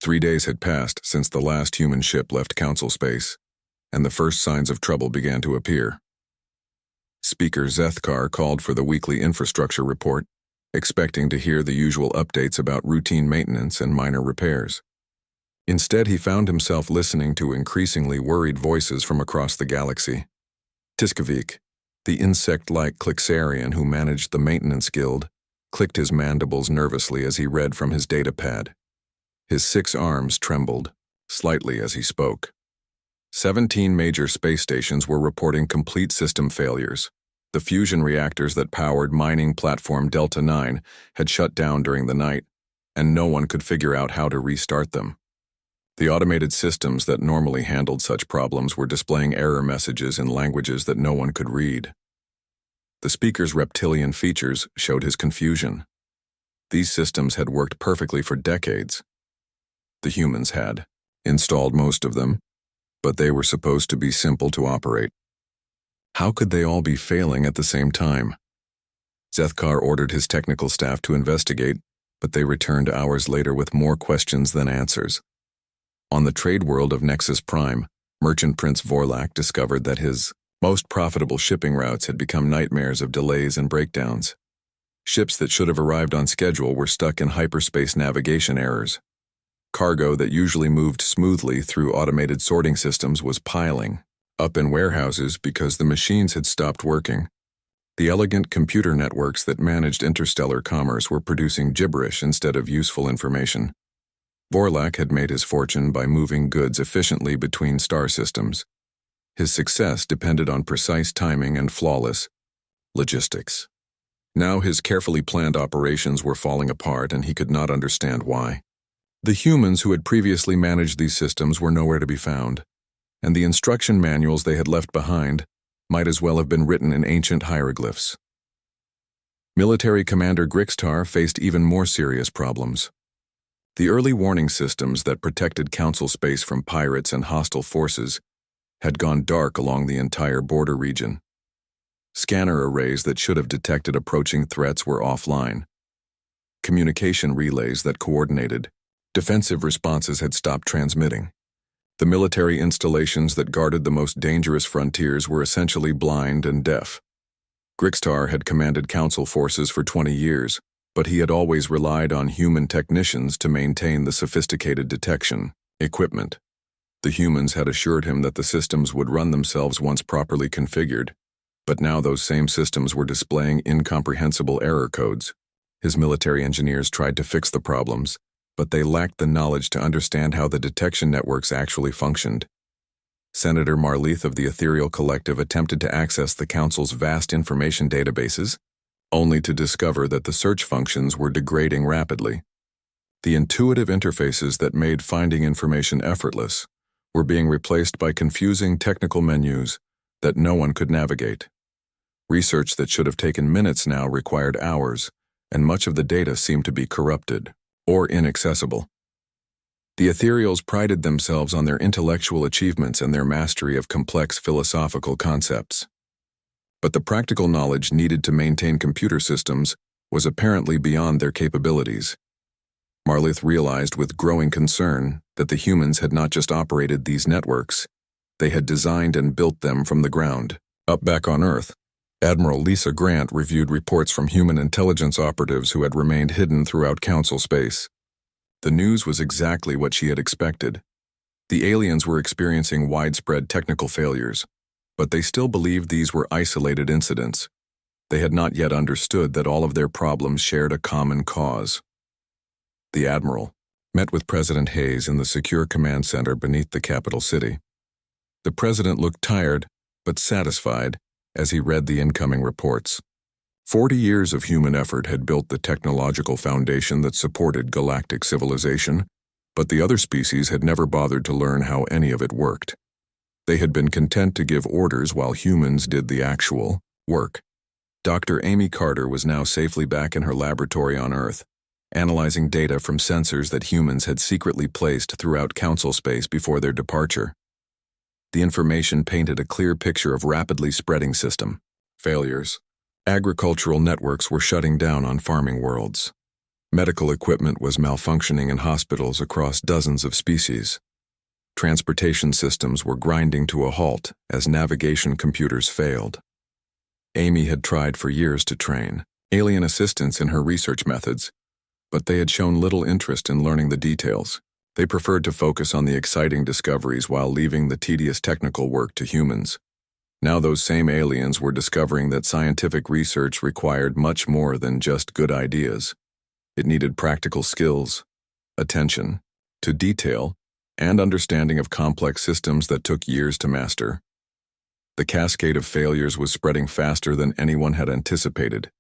3 days had passed since the last human ship left Council space, and the first signs of trouble began to appear. Speaker Zethkar called for the weekly infrastructure report, expecting to hear the usual updates about routine maintenance and minor repairs. Instead, he found himself listening to increasingly worried voices from across the galaxy. Tiskavik, the insect-like Clixarian who managed the maintenance guild, clicked his mandibles nervously as he read from his datapad. His 6 arms trembled, slightly as he spoke. 17 major space stations were reporting complete system failures. The fusion reactors that powered mining platform Delta 9 had shut down during the night, and no one could figure out how to restart them. The automated systems that normally handled such problems were displaying error messages in languages that no one could read. The speaker's reptilian features showed his confusion. These systems had worked perfectly for decades. The humans had installed most of them, but they were supposed to be simple to operate. How could they all be failing at the same time? Zethkar ordered his technical staff to investigate, but they returned hours later with more questions than answers. On the trade world of Nexus Prime, merchant Prince Vorlak discovered that his most profitable shipping routes had become nightmares of delays and breakdowns. Ships that should have arrived on schedule were stuck in hyperspace navigation errors. Cargo that usually moved smoothly through automated sorting systems was piling up in warehouses because the machines had stopped working. The elegant computer networks that managed interstellar commerce were producing gibberish instead of useful information. Vorlak had made his fortune by moving goods efficiently between star systems. His success depended on precise timing and flawless logistics. Now his carefully planned operations were falling apart, and he could not understand why. The humans who had previously managed these systems were nowhere to be found, and the instruction manuals they had left behind might as well have been written in ancient hieroglyphs. Military Commander Grixtar faced even more serious problems. The early warning systems that protected Council space from pirates and hostile forces had gone dark along the entire border region. Scanner arrays that should have detected approaching threats were offline. Communication relays that coordinated defensive responses had stopped transmitting. The military installations that guarded the most dangerous frontiers were essentially blind and deaf. Grixtar had commanded Council forces for 20 years, but he had always relied on human technicians to maintain the sophisticated detection equipment. The humans had assured him that the systems would run themselves once properly configured, but now those same systems were displaying incomprehensible error codes. His military engineers tried to fix the problems, but they lacked the knowledge to understand how the detection networks actually functioned. Senator Marleith of the Ethereal Collective attempted to access the Council's vast information databases, only to discover that the search functions were degrading rapidly. The intuitive interfaces that made finding information effortless were being replaced by confusing technical menus that no one could navigate. Research that should have taken minutes now required hours, and much of the data seemed to be corrupted or inaccessible. The Ethereals prided themselves on their intellectual achievements and their mastery of complex philosophical concepts. But the practical knowledge needed to maintain computer systems was apparently beyond their capabilities. Marleith realized with growing concern that the humans had not just operated these networks, they had designed and built them from the ground up. Back on Earth, Admiral Lisa Grant reviewed reports from human intelligence operatives who had remained hidden throughout Council space. The news was exactly what she had expected. The aliens were experiencing widespread technical failures, but they still believed these were isolated incidents. They had not yet understood that all of their problems shared a common cause. The Admiral met with President Hayes in the secure command center beneath the capital city. The President looked tired, but satisfied, as he read the incoming reports. 40 years of human effort had built the technological foundation that supported galactic civilization, but the other species had never bothered to learn how any of it worked. They had been content to give orders while humans did the actual work. Dr. Amy Carter was now safely back in her laboratory on Earth, analyzing data from sensors that humans had secretly placed throughout Council space before their departure. The information painted a clear picture of rapidly spreading system failures. Agricultural networks were shutting down on farming worlds. Medical equipment was malfunctioning in hospitals across dozens of species. Transportation systems were grinding to a halt as navigation computers failed. Amy had tried for years to train alien assistants in her research methods, but they had shown little interest in learning the details. They preferred to focus on the exciting discoveries while leaving the tedious technical work to humans. Now those same aliens were discovering that scientific research required much more than just good ideas. It needed practical skills, attention to detail, and understanding of complex systems that took years to master. The cascade of failures was spreading faster than anyone had anticipated.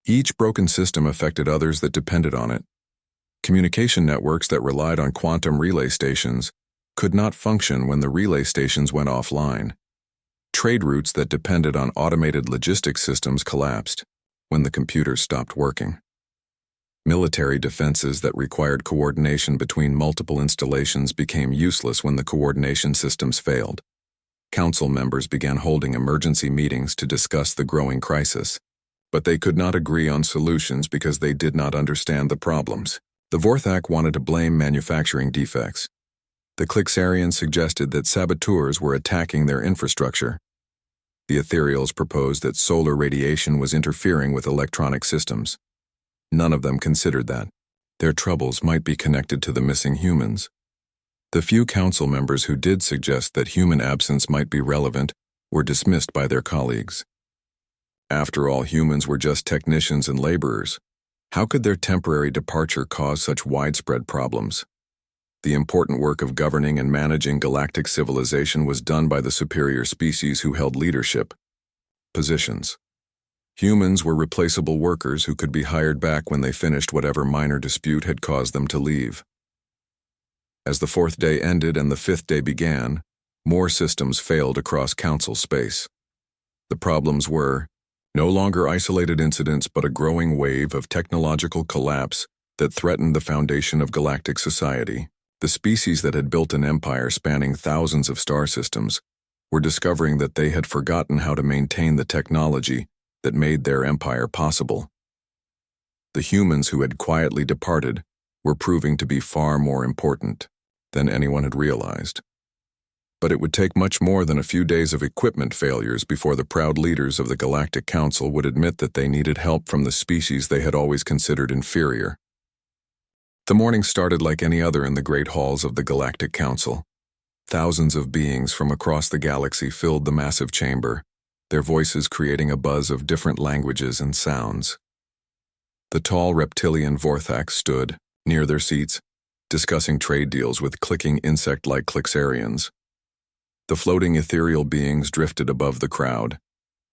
Each broken system affected others that depended on it. Communication networks that relied on quantum relay stations could not function when the relay stations went offline. Trade routes that depended on automated logistics systems collapsed when the computers stopped working. Military defenses that required coordination between multiple installations became useless when the coordination systems failed. Council members began holding emergency meetings to discuss the growing crisis, but they could not agree on solutions because they did not understand the problems. The Vorthak wanted to blame manufacturing defects. The Clixarians suggested that saboteurs were attacking their infrastructure. The Ethereals proposed that solar radiation was interfering with electronic systems. None of them considered that their troubles might be connected to the missing humans. The few council members who did suggest that human absence might be relevant were dismissed by their colleagues. After all, humans were just technicians and laborers. How could their temporary departure cause such widespread problems? The important work of governing and managing galactic civilization was done by the superior species who held leadership positions. Humans were replaceable workers who could be hired back when they finished whatever minor dispute had caused them to leave. As the fourth day ended and the fifth day began, more systems failed across council space. The problems were no longer isolated incidents but a growing wave of technological collapse that threatened the foundation of galactic society. The species that had built an empire spanning thousands of star systems were discovering that they had forgotten how to maintain the technology that made their empire possible. The humans who had quietly departed were proving to be far more important than anyone had realized. But it would take much more than a few days of equipment failures before the proud leaders of the Galactic Council would admit that they needed help from the species they had always considered inferior. The morning started like any other in the great halls of the Galactic Council. Thousands of beings from across the galaxy filled the massive chamber, their voices creating a buzz of different languages and sounds. The tall reptilian Vorthak stood, near their seats, discussing trade deals with clicking insect-like Clixarians. The floating ethereal beings drifted above the crowd,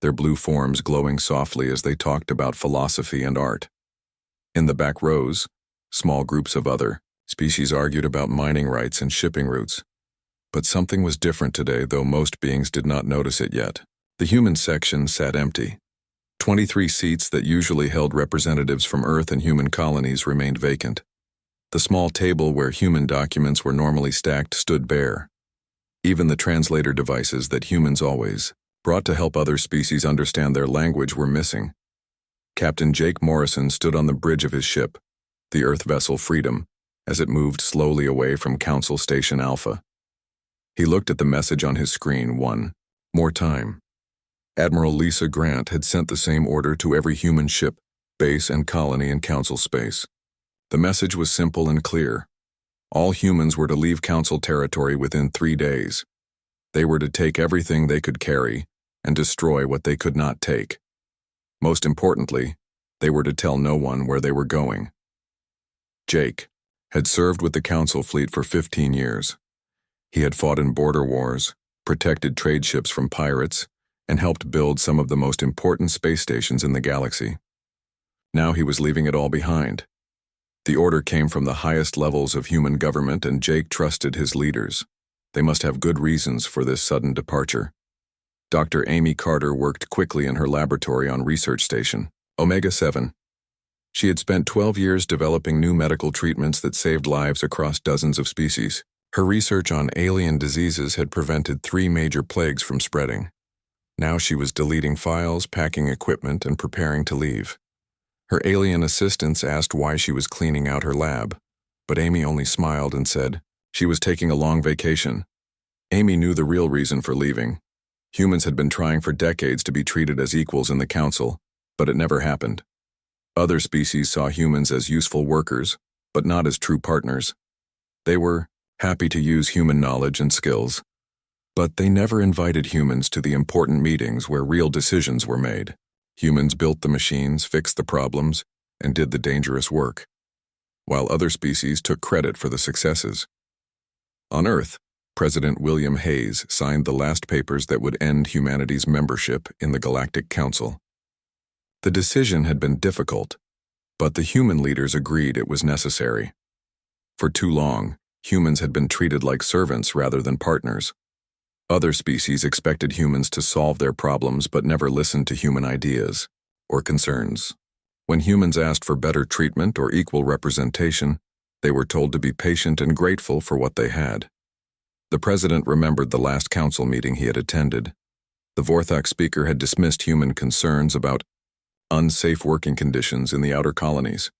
their blue forms glowing softly as they talked about philosophy and art. In the back rows, small groups of other species argued about mining rights and shipping routes. But something was different today, though most beings did not notice it yet. The human section sat empty. 23 seats that usually held representatives from Earth and human colonies remained vacant. The small table where human documents were normally stacked stood bare. Even the translator devices that humans always brought to help other species understand their language were missing. Captain Jake Morrison stood on the bridge of his ship, the Earth vessel Freedom, as it moved slowly away from Council Station Alpha. He looked at the message on his screen one more time. Admiral Lisa Grant had sent the same order to every human ship, base, and colony in Council space. The message was simple and clear. All humans were to leave Council territory within 3 days. They were to take everything they could carry and destroy what they could not take. Most importantly, they were to tell no one where they were going. Jake had served with the Council fleet for 15 years. He had fought in border wars, protected trade ships from pirates, and helped build some of the most important space stations in the galaxy. Now he was leaving it all behind. The order came from the highest levels of human government, and Jake trusted his leaders. They must have good reasons for this sudden departure. Dr. Amy Carter worked quickly in her laboratory on Research Station, Omega-7. She had spent 12 years developing new medical treatments that saved lives across dozens of species. Her research on alien diseases had prevented 3 major plagues from spreading. Now she was deleting files, packing equipment, and preparing to leave. Her alien assistants asked why she was cleaning out her lab, but Amy only smiled and said she was taking a long vacation. Amy knew the real reason for leaving. Humans had been trying for decades to be treated as equals in the council, but it never happened. Other species saw humans as useful workers, but not as true partners. They were happy to use human knowledge and skills, but they never invited humans to the important meetings where real decisions were made. Humans built the machines, fixed the problems, and did the dangerous work, while other species took credit for the successes. On Earth, President William Hayes signed the last papers that would end humanity's membership in the Galactic Council. The decision had been difficult, but the human leaders agreed it was necessary. For too long, humans had been treated like servants rather than partners. Other species expected humans to solve their problems but never listened to human ideas or concerns. When humans asked for better treatment or equal representation, they were told to be patient and grateful for what they had. The president remembered the last council meeting he had attended. The Vorthok speaker had dismissed human concerns about unsafe working conditions in the outer colonies.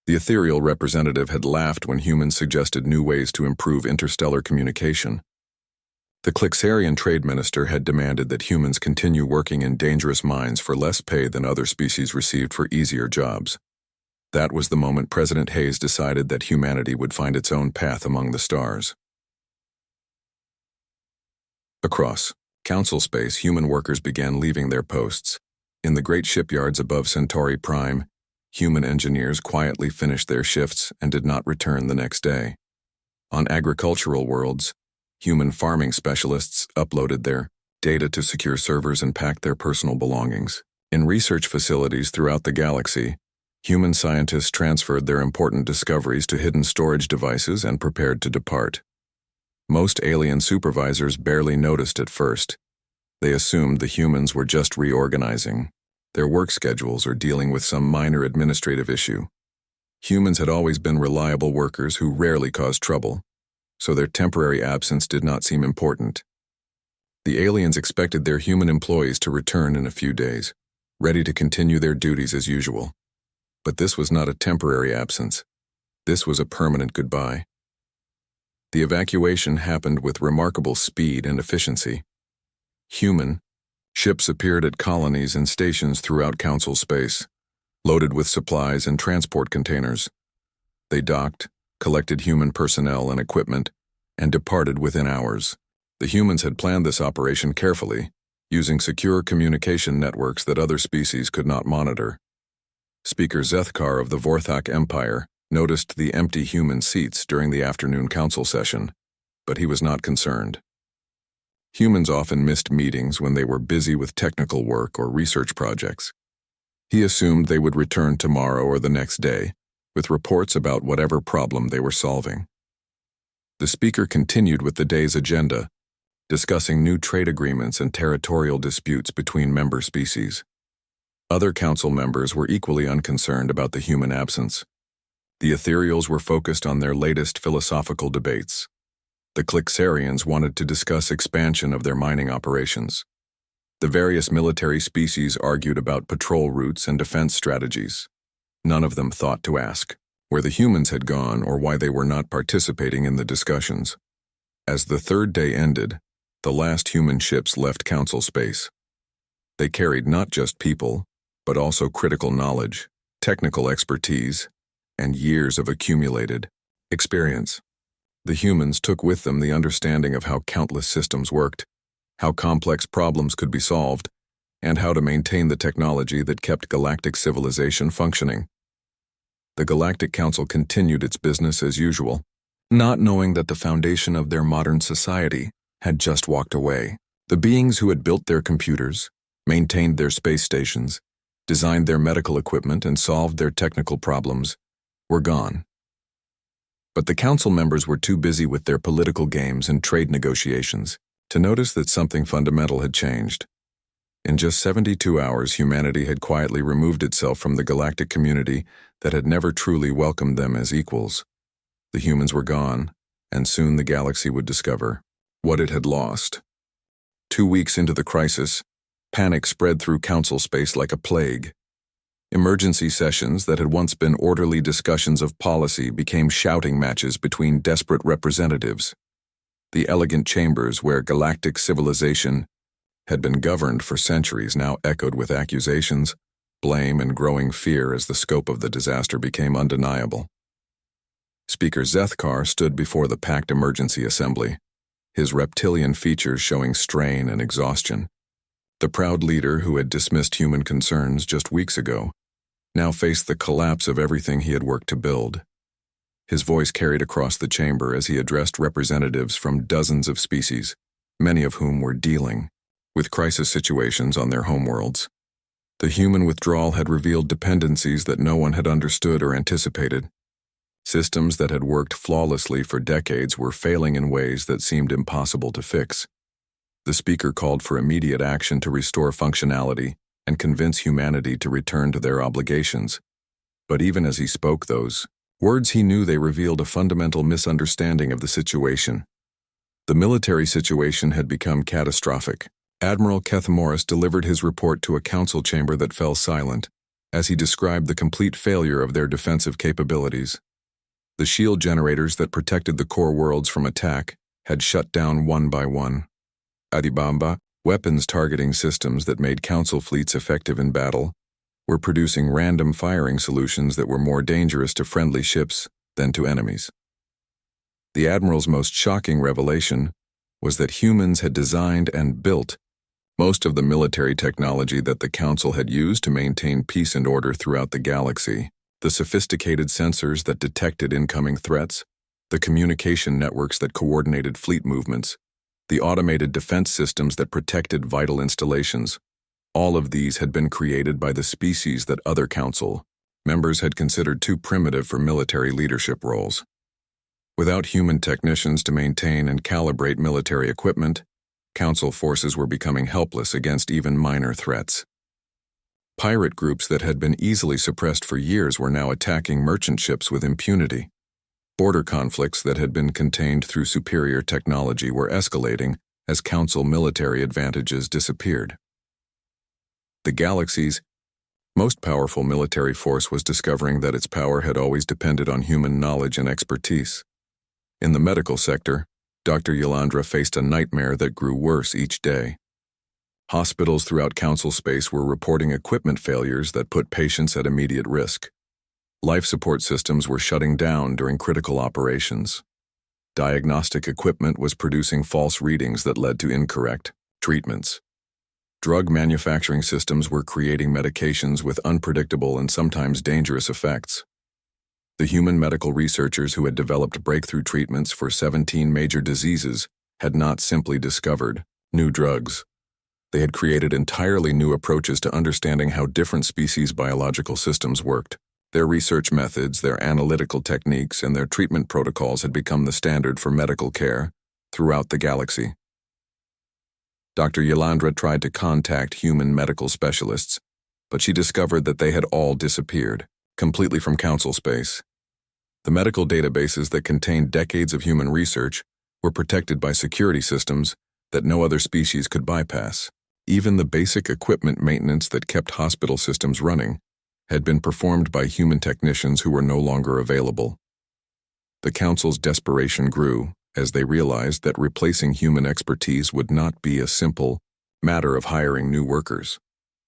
The ethereal representative had laughed when humans suggested new ways to improve interstellar communication. The Clixarian trade minister had demanded that humans continue working in dangerous mines for less pay than other species received for easier jobs. That was the moment President Hayes decided that humanity would find its own path among the stars. Across council space, human workers began leaving their posts. In the great shipyards above Centauri Prime, human engineers quietly finished their shifts and did not return the next day. On agricultural worlds, human farming specialists uploaded their data to secure servers and packed their personal belongings. In research facilities throughout the galaxy, human scientists transferred their important discoveries to hidden storage devices and prepared to depart. Most alien supervisors barely noticed at first. They assumed the humans were just reorganizing their work schedules or dealing with some minor administrative issue. Humans had always been reliable workers who rarely caused trouble, so their temporary absence did not seem important. The aliens expected their human employees to return in a few days, ready to continue their duties as usual. But this was not a temporary absence. This was a permanent goodbye. The evacuation happened with remarkable speed and efficiency. Human ships appeared at colonies and stations throughout council space, loaded with supplies and transport containers. They docked, collected human personnel and equipment, and departed within hours. The humans had planned this operation carefully, using secure communication networks that other species could not monitor. Speaker Zethkar of the Vorthok Empire noticed the empty human seats during the afternoon council session, but he was not concerned. Humans often missed meetings when they were busy with technical work or research projects. He assumed they would return tomorrow or the next day, with reports about whatever problem they were solving. The speaker continued with the day's agenda, discussing new trade agreements and territorial disputes between member species. Other council members were equally unconcerned about the human absence. The ethereals were focused on their latest philosophical debates. The Clixarians wanted to discuss expansion of their mining operations. The various military species argued about patrol routes and defense strategies. None of them thought to ask where the humans had gone or why they were not participating in the discussions. As the third day ended, the last human ships left council space. They carried not just people, but also critical knowledge, technical expertise, and years of accumulated experience. The humans took with them the understanding of how countless systems worked, how complex problems could be solved, and how to maintain the technology that kept galactic civilization functioning. The Galactic Council continued its business as usual, not knowing that the foundation of their modern society had just walked away. The beings who had built their computers, maintained their space stations, designed their medical equipment, and solved their technical problems were gone. But the council members were too busy with their political games and trade negotiations to notice that something fundamental had changed. In just 72 hours, humanity had quietly removed itself from the galactic community that had never truly welcomed them as equals. The humans were gone, and soon the galaxy would discover what it had lost. 2 weeks into the crisis, panic spread through council space like a plague. Emergency sessions that had once been orderly discussions of policy became shouting matches between desperate representatives. The elegant chambers where galactic civilization had been governed for centuries now echoed with accusations, blame, and growing fear as the scope of the disaster became undeniable. Speaker Zethkar stood before the packed emergency assembly, his reptilian features showing strain and exhaustion. The proud leader who had dismissed human concerns just weeks ago now faced the collapse of everything he had worked to build. His voice carried across the chamber as he addressed representatives from dozens of species, many of whom were dealing with crisis situations on their homeworlds. The human withdrawal had revealed dependencies that no one had understood or anticipated. Systems that had worked flawlessly for decades were failing in ways that seemed impossible to fix. The speaker called for immediate action to restore functionality and convince humanity to return to their obligations. But even as he spoke those words, he knew they revealed a fundamental misunderstanding of the situation. The military situation had become catastrophic. Admiral Keth Morris delivered his report to a council chamber that fell silent as he described the complete failure of their defensive capabilities. The shield generators that protected the core worlds from attack had shut down one by one. Adibamba, weapons targeting systems that made council fleets effective in battle, were producing random firing solutions that were more dangerous to friendly ships than to enemies. The Admiral's most shocking revelation was that humans had designed and built most of the military technology that the Council had used to maintain peace and order throughout the galaxy. The sophisticated sensors that detected incoming threats, the communication networks that coordinated fleet movements, the automated defense systems that protected vital installations. All of these had been created by the species that other Council members had considered too primitive for military leadership roles. Without human technicians to maintain and calibrate military equipment, Council forces were becoming helpless against even minor threats. Pirate groups that had been easily suppressed for years were now attacking merchant ships with impunity. Border conflicts that had been contained through superior technology were escalating as Council military advantages disappeared. The galaxy's most powerful military force was discovering that its power had always depended on human knowledge and expertise. In the medical sector, Dr. Yolandra faced a nightmare that grew worse each day. Hospitals throughout Council space were reporting equipment failures that put patients at immediate risk. Life support systems were shutting down during critical operations. Diagnostic equipment was producing false readings that led to incorrect treatments. Drug manufacturing systems were creating medications with unpredictable and sometimes dangerous effects. The human medical researchers who had developed breakthrough treatments for 17 major diseases had not simply discovered new drugs. They had created entirely new approaches to understanding how different species' biological systems worked. Their research methods, their analytical techniques, and their treatment protocols had become the standard for medical care throughout the galaxy. Dr. Yolandra tried to contact human medical specialists, but she discovered that they had all disappeared completely from Council space. The medical databases that contained decades of human research were protected by security systems that no other species could bypass. Even the basic equipment maintenance that kept hospital systems running had been performed by human technicians who were no longer available. The Council's desperation grew as they realized that replacing human expertise would not be a simple matter of hiring new workers.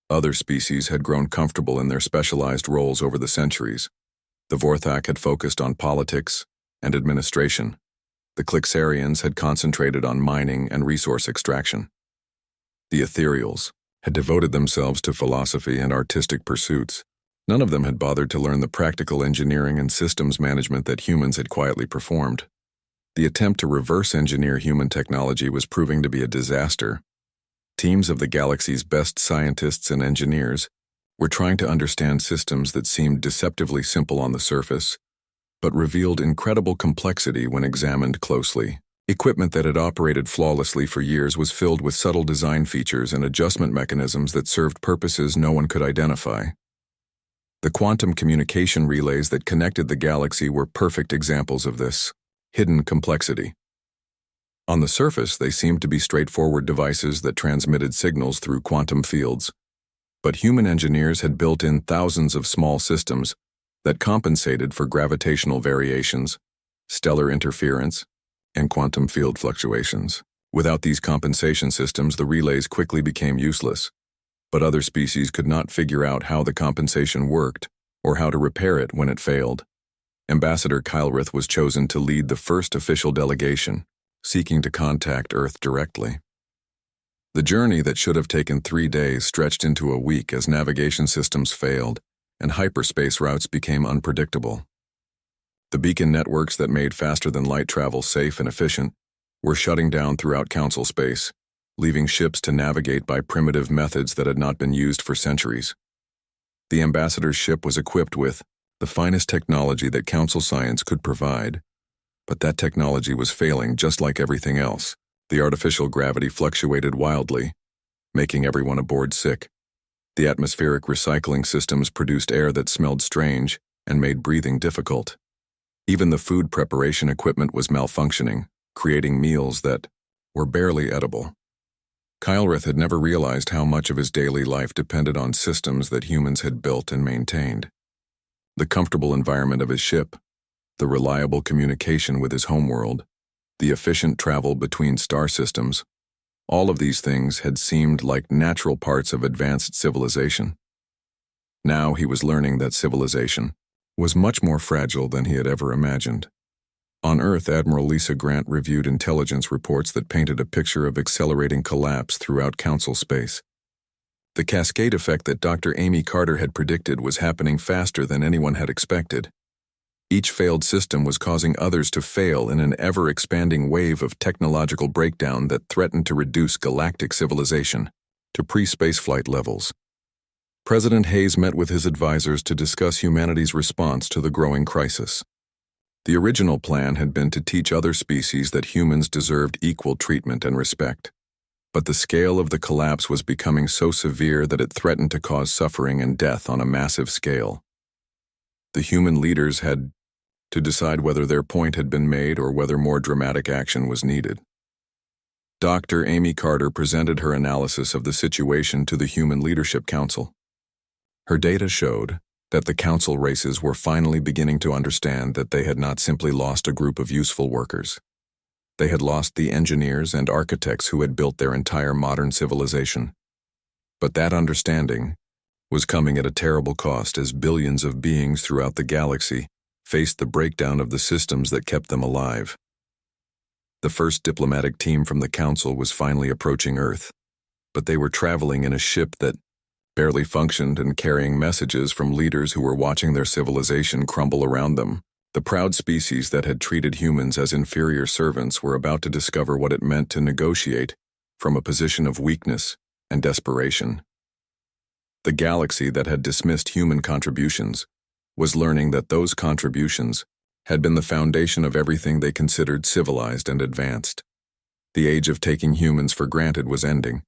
Other species had grown comfortable in their specialized roles over the centuries. The Vorthak had focused on politics and administration. The Clixarians had concentrated on mining and resource extraction. The Ethereals had devoted themselves to philosophy and artistic pursuits. None of them had bothered to learn the practical engineering and systems management that humans had quietly performed. The attempt to reverse engineer human technology was proving to be a disaster. Teams of the galaxy's best scientists and engineers were trying to understand systems that seemed deceptively simple on the surface, but revealed incredible complexity when examined closely. Equipment that had operated flawlessly for years was filled with subtle design features and adjustment mechanisms that served purposes no one could identify. The quantum communication relays that connected the galaxy were perfect examples of this hidden complexity. On the surface, they seemed to be straightforward devices that transmitted signals through quantum fields. but human engineers had built in thousands of small systems that compensated for gravitational variations, stellar interference, and quantum field fluctuations. Without these compensation systems, the relays quickly became useless, but other species could not figure out how the compensation worked or how to repair it when it failed. Ambassador Kylrith was chosen to lead the first official delegation, seeking to contact Earth directly. The journey that should have taken 3 days stretched into a week as navigation systems failed and hyperspace routes became unpredictable. The beacon networks that made faster-than-light travel safe and efficient were shutting down throughout Council space, leaving ships to navigate by primitive methods that had not been used for centuries. The ambassador's ship was equipped with the finest technology that Council science could provide, but that technology was failing just like everything else. The artificial gravity fluctuated wildly, making everyone aboard sick. The atmospheric recycling systems produced air that smelled strange and made breathing difficult. Even the food preparation equipment was malfunctioning, creating meals that were barely edible. Kylrith had never realized how much of his daily life depended on systems that humans had built and maintained. The comfortable environment of his ship, the reliable communication with his homeworld, the efficient travel between star systems, all of these things had seemed like natural parts of advanced civilization. Now he was learning that civilization was much more fragile than he had ever imagined. On Earth, Admiral Lisa Grant reviewed intelligence reports that painted a picture of accelerating collapse throughout Council space. The cascade effect that Dr. Amy Carter had predicted was happening faster than anyone had expected. Each failed system was causing others to fail in an ever-expanding wave of technological breakdown that threatened to reduce galactic civilization to pre-spaceflight levels. President Hayes met with his advisors to discuss humanity's response to the growing crisis. The original plan had been to teach other species that humans deserved equal treatment and respect. But the scale of the collapse was becoming so severe that it threatened to cause suffering and death on a massive scale. The human leaders had to decide whether their point had been made or whether more dramatic action was needed. Dr. Amy Carter presented her analysis of the situation to the Human Leadership Council. Her data showed that the council races were finally beginning to understand that they had not simply lost a group of useful workers. They had lost the engineers and architects who had built their entire modern civilization. But that understanding was coming at a terrible cost as billions of beings throughout the galaxy faced the breakdown of the systems that kept them alive. The first diplomatic team from the council was finally approaching Earth, but they were traveling in a ship that barely functioned and carrying messages from leaders who were watching their civilization crumble around them. The proud species that had treated humans as inferior servants were about to discover what it meant to negotiate from a position of weakness and desperation. The galaxy that had dismissed human contributions was learning that those contributions had been the foundation of everything they considered civilized and advanced. The age of taking humans for granted was ending,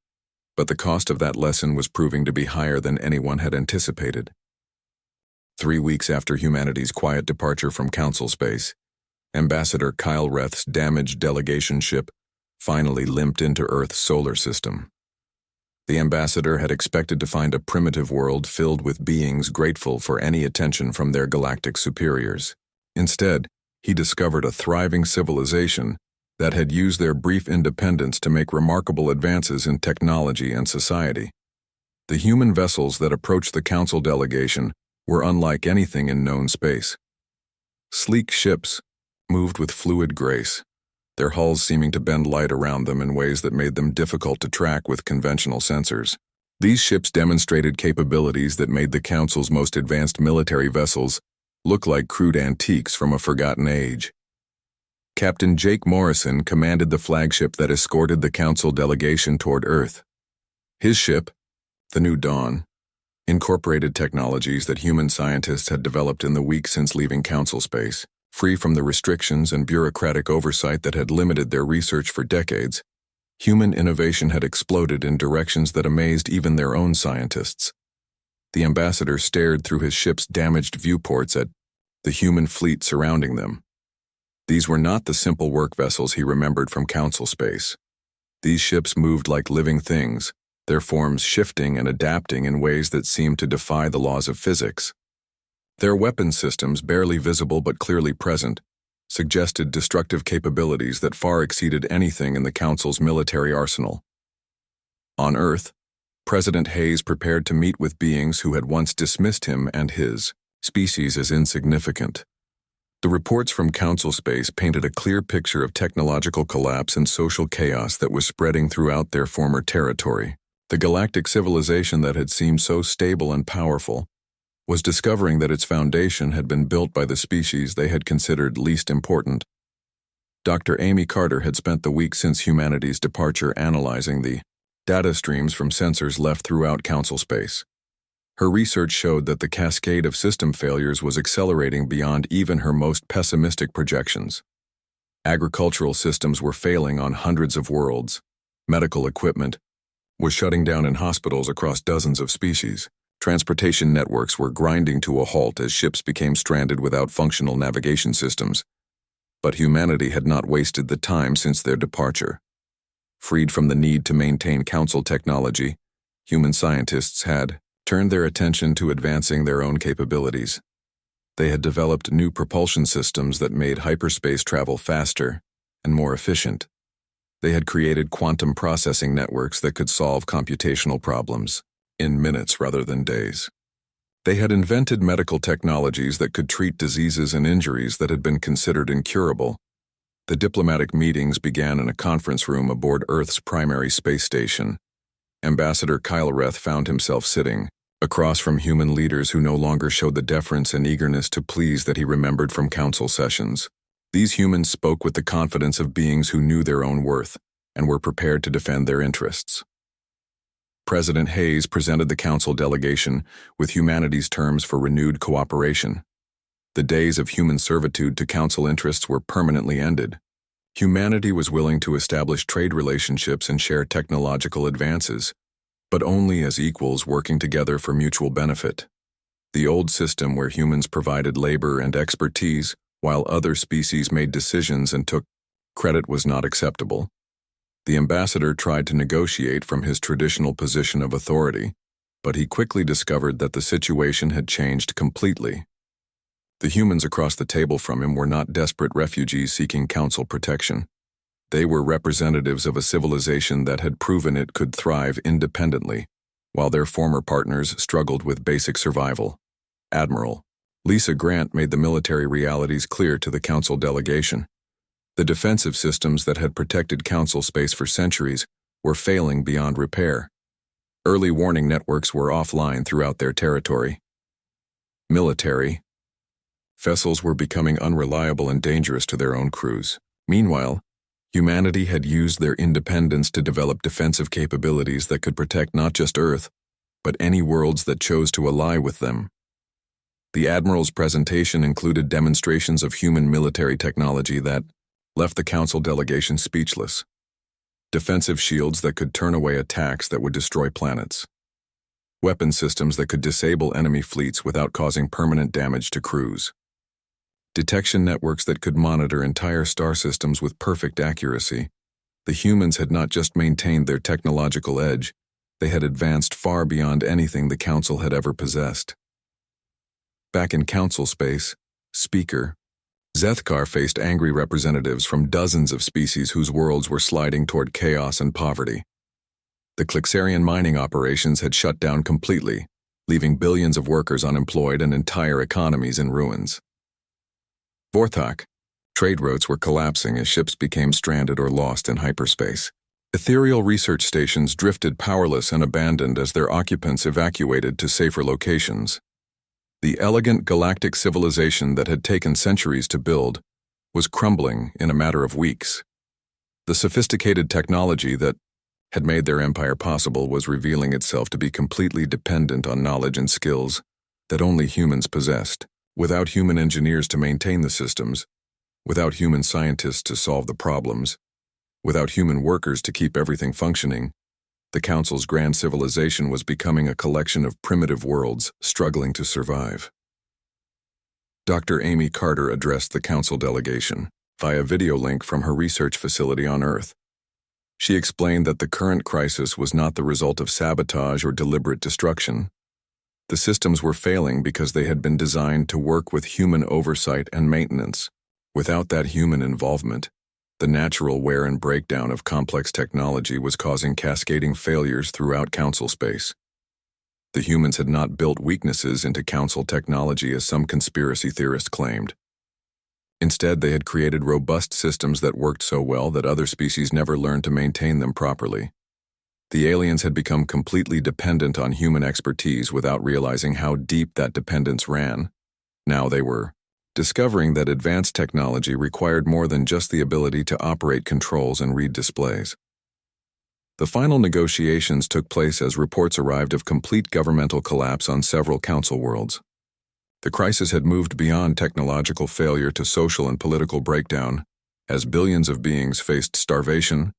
but the cost of that lesson was proving to be higher than anyone had anticipated. 3 weeks after humanity's quiet departure from Council space, Ambassador Kylrith's damaged delegation ship finally limped into Earth's solar system. The ambassador had expected to find a primitive world filled with beings grateful for any attention from their galactic superiors. Instead, he discovered a thriving civilization that had used their brief independence to make remarkable advances in technology and society. The human vessels that approached the council delegation were unlike anything in known space. Sleek ships moved with fluid grace, their hulls seeming to bend light around them in ways that made them difficult to track with conventional sensors. These ships demonstrated capabilities that made the Council's most advanced military vessels look like crude antiques from a forgotten age. Captain Jake Morrison commanded the flagship that escorted the Council delegation toward Earth. His ship, the New Dawn, incorporated technologies that human scientists had developed in the week since leaving Council space. Free from the restrictions and bureaucratic oversight that had limited their research for decades, human innovation had exploded in directions that amazed even their own scientists. The ambassador stared through his ship's damaged viewports at the human fleet surrounding them. These were not the simple work vessels he remembered from Council space. These ships moved like living things, their forms shifting and adapting in ways that seemed to defy the laws of physics. Their weapon systems, barely visible but clearly present, suggested destructive capabilities that far exceeded anything in the Council's military arsenal. On Earth, President Hayes prepared to meet with beings who had once dismissed him and his species as insignificant. The reports from Council Space painted a clear picture of technological collapse and social chaos that was spreading throughout their former territory. The galactic civilization that had seemed so stable and powerful was discovering that its foundation had been built by the species they had considered least important. Dr. Amy Carter had spent the week since humanity's departure analyzing the data streams from sensors left throughout Council Space. Her research showed that the cascade of system failures was accelerating beyond even her most pessimistic projections. Agricultural systems were failing on hundreds of worlds. Medical equipment was shutting down in hospitals across dozens of species. Transportation networks were grinding to a halt as ships became stranded without functional navigation systems. But humanity had not wasted the time since their departure. Freed from the need to maintain Council technology, human scientists had turned their attention to advancing their own capabilities. They had developed new propulsion systems that made hyperspace travel faster and more efficient. They had created quantum processing networks that could solve computational problems in minutes rather than days. They had invented medical technologies that could treat diseases and injuries that had been considered incurable. The diplomatic meetings began in a conference room aboard Earth's primary space station. Ambassador Kylreth found himself sitting across from human leaders who no longer showed the deference and eagerness to please that he remembered from Council sessions. These humans spoke with the confidence of beings who knew their own worth and were prepared to defend their interests. President Hayes presented the Council delegation with humanity's terms for renewed cooperation. The days of human servitude to Council interests were permanently ended. Humanity was willing to establish trade relationships and share technological advances, but only as equals working together for mutual benefit. The old system where humans provided labor and expertise while other species made decisions and took credit was not acceptable. The ambassador tried to negotiate from his traditional position of authority, but he quickly discovered that the situation had changed completely. The humans across the table from him were not desperate refugees seeking Council protection. They were representatives of a civilization that had proven it could thrive independently, while their former partners struggled with basic survival. Admiral Lisa Grant made the military realities clear to the Council delegation. The defensive systems that had protected Council space for centuries were failing beyond repair. Early warning networks were offline throughout their territory. Military vessels were becoming unreliable and dangerous to their own crews. Meanwhile, humanity had used their independence to develop defensive capabilities that could protect not just Earth, but any worlds that chose to ally with them. The Admiral's presentation included demonstrations of human military technology that left the Council delegation speechless. Defensive shields that could turn away attacks that would destroy planets. Weapon systems that could disable enemy fleets without causing permanent damage to crews. Detection networks that could monitor entire star systems with perfect accuracy. The humans had not just maintained their technological edge, they had advanced far beyond anything the Council had ever possessed. Back in Council space, Speaker Zethkar faced angry representatives from dozens of species whose worlds were sliding toward chaos and poverty. The Clixarian mining operations had shut down completely, leaving billions of workers unemployed and entire economies in ruins. Vorthok, trade routes were collapsing as ships became stranded or lost in hyperspace. Ethereal research stations drifted powerless and abandoned as their occupants evacuated to safer locations. The elegant galactic civilization that had taken centuries to build was crumbling in a matter of weeks. The sophisticated technology that had made their empire possible was revealing itself to be completely dependent on knowledge and skills that only humans possessed. Without human engineers to maintain the systems, without human scientists to solve the problems, without human workers to keep everything functioning, the Council's grand civilization was becoming a collection of primitive worlds struggling to survive. Dr. Amy Carter addressed the Council delegation via video link from her research facility on Earth. She explained that the current crisis was not the result of sabotage or deliberate destruction. The systems were failing because they had been designed to work with human oversight and maintenance. Without that human involvement, the natural wear and breakdown of complex technology was causing cascading failures throughout Council space. The humans had not built weaknesses into Council technology as some conspiracy theorists claimed. Instead, they had created robust systems that worked so well that other species never learned to maintain them properly. The aliens had become completely dependent on human expertise without realizing how deep that dependence ran. Now they were discovering that advanced technology required more than just the ability to operate controls and read displays. The final negotiations took place as reports arrived of complete governmental collapse on several Council worlds. The crisis had moved beyond technological failure to social and political breakdown, as billions of beings faced starvation,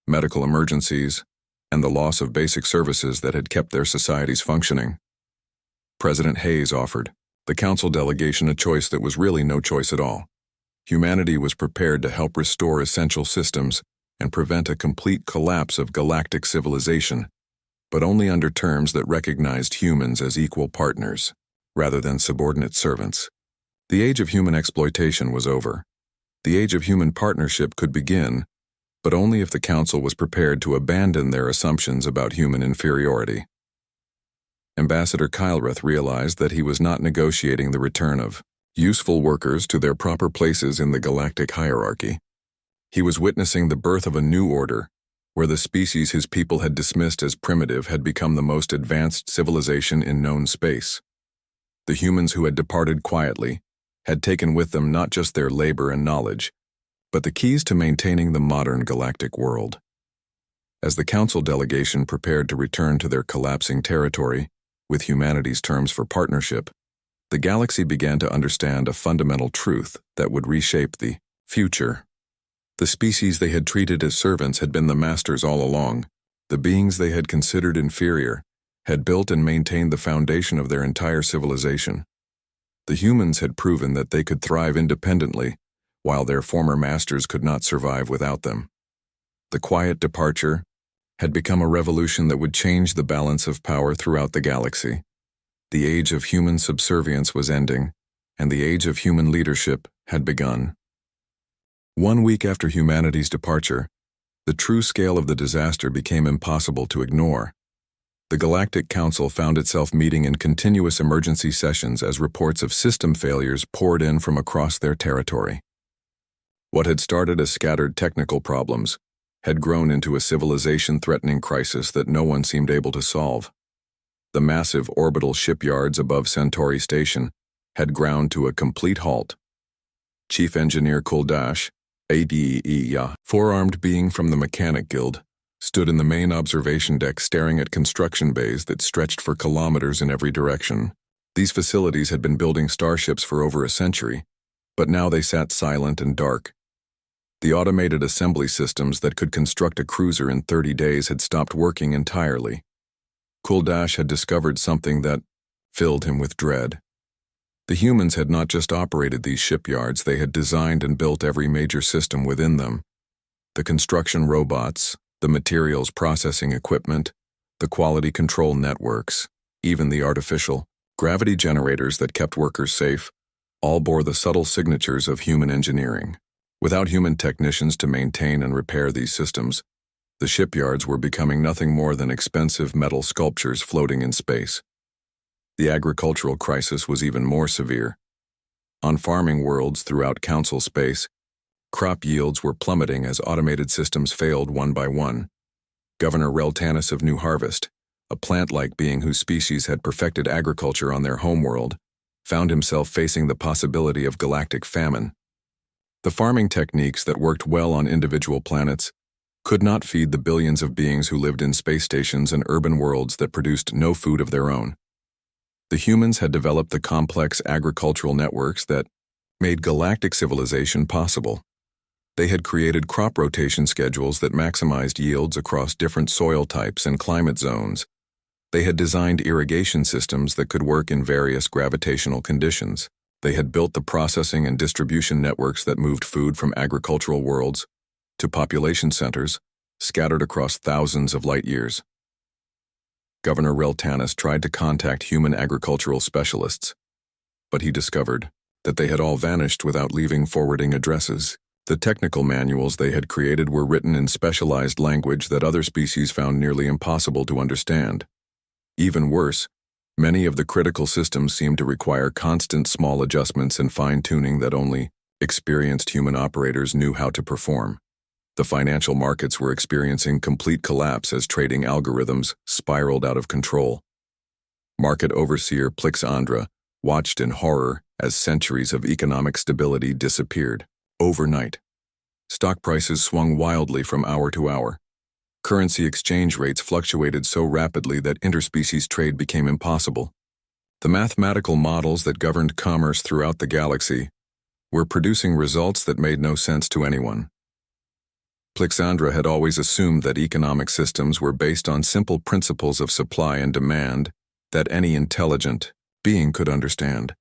medical emergencies, and the loss of basic services that had kept their societies functioning. President Hayes offered the Council delegation a choice that was really no choice at all. Humanity was prepared to help restore essential systems and prevent a complete collapse of galactic civilization, but only under terms that recognized humans as equal partners, rather than subordinate servants. The age of human exploitation was over. The age of human partnership could begin, but only if the Council was prepared to abandon their assumptions about human inferiority. Ambassador Kylrith realized that he was not negotiating the return of useful workers to their proper places in the galactic hierarchy. He was witnessing the birth of a new order, where the species his people had dismissed as primitive had become the most advanced civilization in known space. The humans who had departed quietly had taken with them not just their labor and knowledge, but the keys to maintaining the modern galactic world. As the Council delegation prepared to return to their collapsing territory, with humanity's terms for partnership, the galaxy began to understand a fundamental truth that would reshape the future. The species they had treated as servants had been the masters all along. The beings they had considered inferior had built and maintained the foundation of their entire civilization. The humans had proven that they could thrive independently, while their former masters could not survive without them. The quiet departure had become a revolution that would change the balance of power throughout the galaxy. The age of human subservience was ending, and the age of human leadership had begun. 1 week after humanity's departure, the true scale of the disaster became impossible to ignore. The Galactic Council found itself meeting in continuous emergency sessions as reports of system failures poured in from across their territory. What had started as scattered technical problems had grown into a civilization-threatening crisis that no one seemed able to solve. The massive orbital shipyards above Centauri Station had ground to a complete halt. Chief Engineer Kuldash, a four-armed being from the Mechanic Guild, stood in the main observation deck staring at construction bays that stretched for kilometers in every direction. These facilities had been building starships for over a century, but now they sat silent and dark. The automated assembly systems that could construct a cruiser in 30 days had stopped working entirely. Kuldash had discovered something that filled him with dread. The humans had not just operated these shipyards, they had designed and built every major system within them. The construction robots, the materials processing equipment, the quality control networks, even the artificial gravity generators that kept workers safe, all bore the subtle signatures of human engineering. Without human technicians to maintain and repair these systems, the shipyards were becoming nothing more than expensive metal sculptures floating in space. The agricultural crisis was even more severe. On farming worlds throughout Council space, crop yields were plummeting as automated systems failed one by one. Governor Reltanis of New Harvest, a plant-like being whose species had perfected agriculture on their homeworld, found himself facing the possibility of galactic famine. The farming techniques that worked well on individual planets could not feed the billions of beings who lived in space stations and urban worlds that produced no food of their own. The humans had developed the complex agricultural networks that made galactic civilization possible. They had created crop rotation schedules that maximized yields across different soil types and climate zones. They had designed irrigation systems that could work in various gravitational conditions. They had built the processing and distribution networks that moved food from agricultural worlds to population centers scattered across thousands of light years. Governor Reltanis tried to contact human agricultural specialists, but he discovered that they had all vanished without leaving forwarding addresses. The technical manuals they had created were written in specialized language that other species found nearly impossible to understand. Even worse, many of the critical systems seemed to require constant small adjustments and fine-tuning that only experienced human operators knew how to perform. The financial markets were experiencing complete collapse as trading algorithms spiraled out of control. Market overseer Plixandra watched in horror as centuries of economic stability disappeared overnight. Stock prices swung wildly from hour to hour. Currency exchange rates fluctuated so rapidly that interspecies trade became impossible. The mathematical models that governed commerce throughout the galaxy were producing results that made no sense to anyone. Plixandra had always assumed that economic systems were based on simple principles of supply and demand that any intelligent being could understand.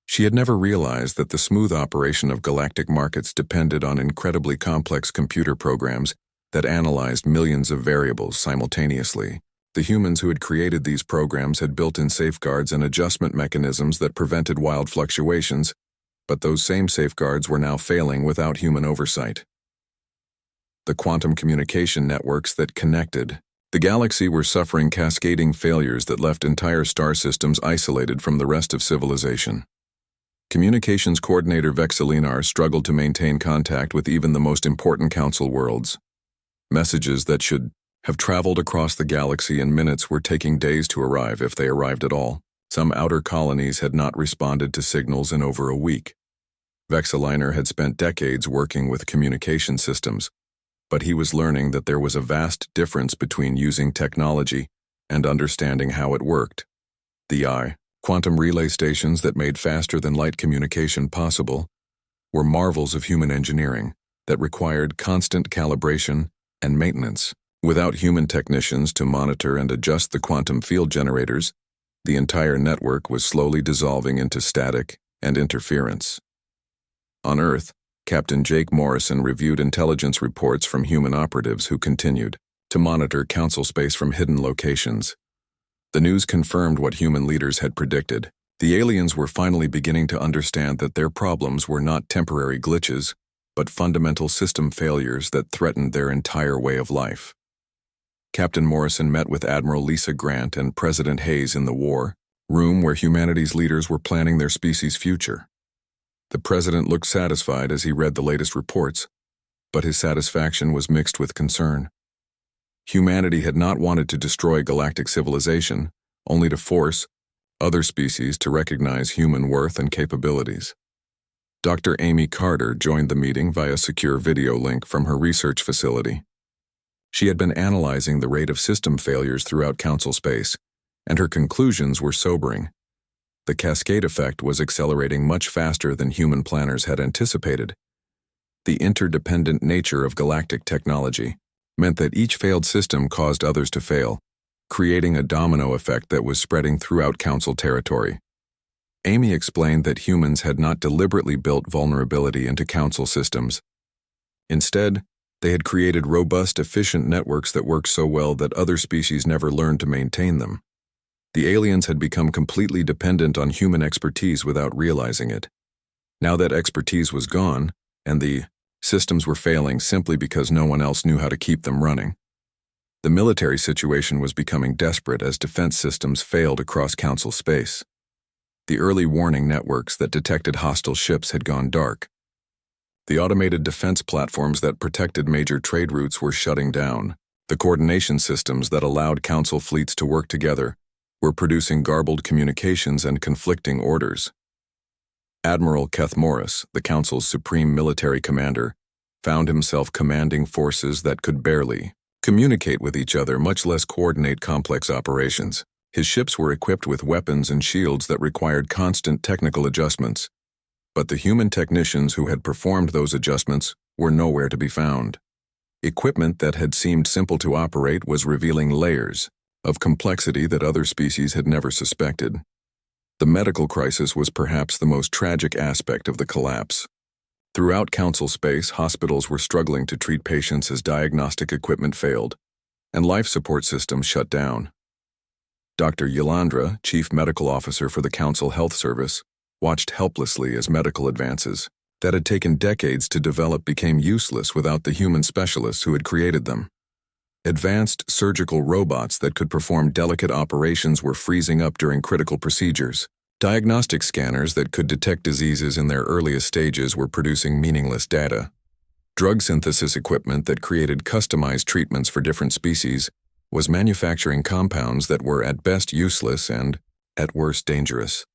She had never realized that the smooth operation of galactic markets depended on incredibly complex computer programs that analyzed millions of variables simultaneously. The humans who had created these programs had built-in safeguards and adjustment mechanisms that prevented wild fluctuations, but those same safeguards were now failing without human oversight. The quantum communication networks that connected the galaxy were suffering cascading failures that left entire star systems isolated from the rest of civilization. Communications coordinator Vexelinar struggled to maintain contact with even the most important council worlds. Messages that should have traveled across the galaxy in minutes were taking days to arrive if they arrived at all. Some outer colonies had not responded to signals in over a week. Vexelinar had spent decades working with communication systems, but he was learning that there was a vast difference between using technology and understanding how it worked. The quantum relay stations that made faster-than-light communication possible were marvels of human engineering that required constant calibration and maintenance. Without human technicians to monitor and adjust the quantum field generators, the entire network was slowly dissolving into static and interference. On Earth, Captain Jake Morrison reviewed intelligence reports from human operatives who continued to monitor council space from hidden locations. The news confirmed what human leaders had predicted. The aliens were finally beginning to understand that their problems were not temporary glitches, but fundamental system failures that threatened their entire way of life. Captain Morrison met with Admiral Lisa Grant and President Hayes in the war room where humanity's leaders were planning their species' future. The president looked satisfied as he read the latest reports, but his satisfaction was mixed with concern. Humanity had not wanted to destroy galactic civilization, only to force other species to recognize human worth and capabilities. Dr. Amy Carter joined the meeting via secure video link from her research facility. She had been analyzing the rate of system failures throughout council space, and her conclusions were sobering. The cascade effect was accelerating much faster than human planners had anticipated. The interdependent nature of galactic technology meant that each failed system caused others to fail, creating a domino effect that was spreading throughout council territory. Amy explained that humans had not deliberately built vulnerability into council systems. Instead, they had created robust, efficient networks that worked so well that other species never learned to maintain them. The aliens had become completely dependent on human expertise without realizing it. Now that expertise was gone, and the systems were failing simply because no one else knew how to keep them running. The military situation was becoming desperate as defense systems failed across council space. The early warning networks that detected hostile ships had gone dark. The automated defense platforms that protected major trade routes were shutting down. The coordination systems that allowed council fleets to work together were producing garbled communications and conflicting orders. Admiral Keth Morris, the council's supreme military commander, found himself commanding forces that could barely communicate with each other, much less coordinate complex operations. His ships were equipped with weapons and shields that required constant technical adjustments, but the human technicians who had performed those adjustments were nowhere to be found. Equipment that had seemed simple to operate was revealing layers of complexity that other species had never suspected. The medical crisis was perhaps the most tragic aspect of the collapse. Throughout Council space, hospitals were struggling to treat patients as diagnostic equipment failed, and life support systems shut down. Dr. Yolandra, Chief Medical Officer for the Council Health Service, watched helplessly as medical advances that had taken decades to develop became useless without the human specialists who had created them. Advanced surgical robots that could perform delicate operations were freezing up during critical procedures. Diagnostic scanners that could detect diseases in their earliest stages were producing meaningless data. Drug synthesis equipment that created customized treatments for different species was manufacturing compounds that were at best useless and, at worst, dangerous.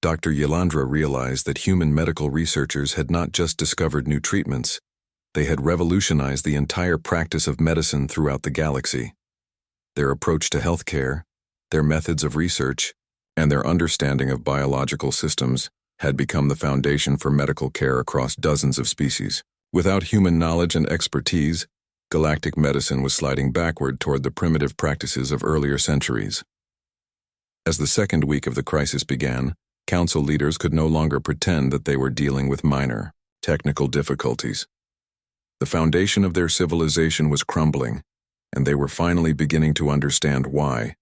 Dr. Yolandra realized that human medical researchers had not just discovered new treatments, they had revolutionized the entire practice of medicine throughout the galaxy. Their approach to healthcare, their methods of research, and their understanding of biological systems had become the foundation for medical care across dozens of species. Without human knowledge and expertise, galactic medicine was sliding backward toward the primitive practices of earlier centuries. As the second week of the crisis began, Council leaders could no longer pretend that they were dealing with minor, technical difficulties. The foundation of their civilization was crumbling, and they were finally beginning to understand why.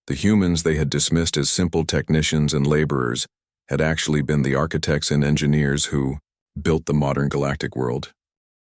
The humans they had dismissed as simple technicians and laborers had actually been the architects and engineers who built the modern galactic world.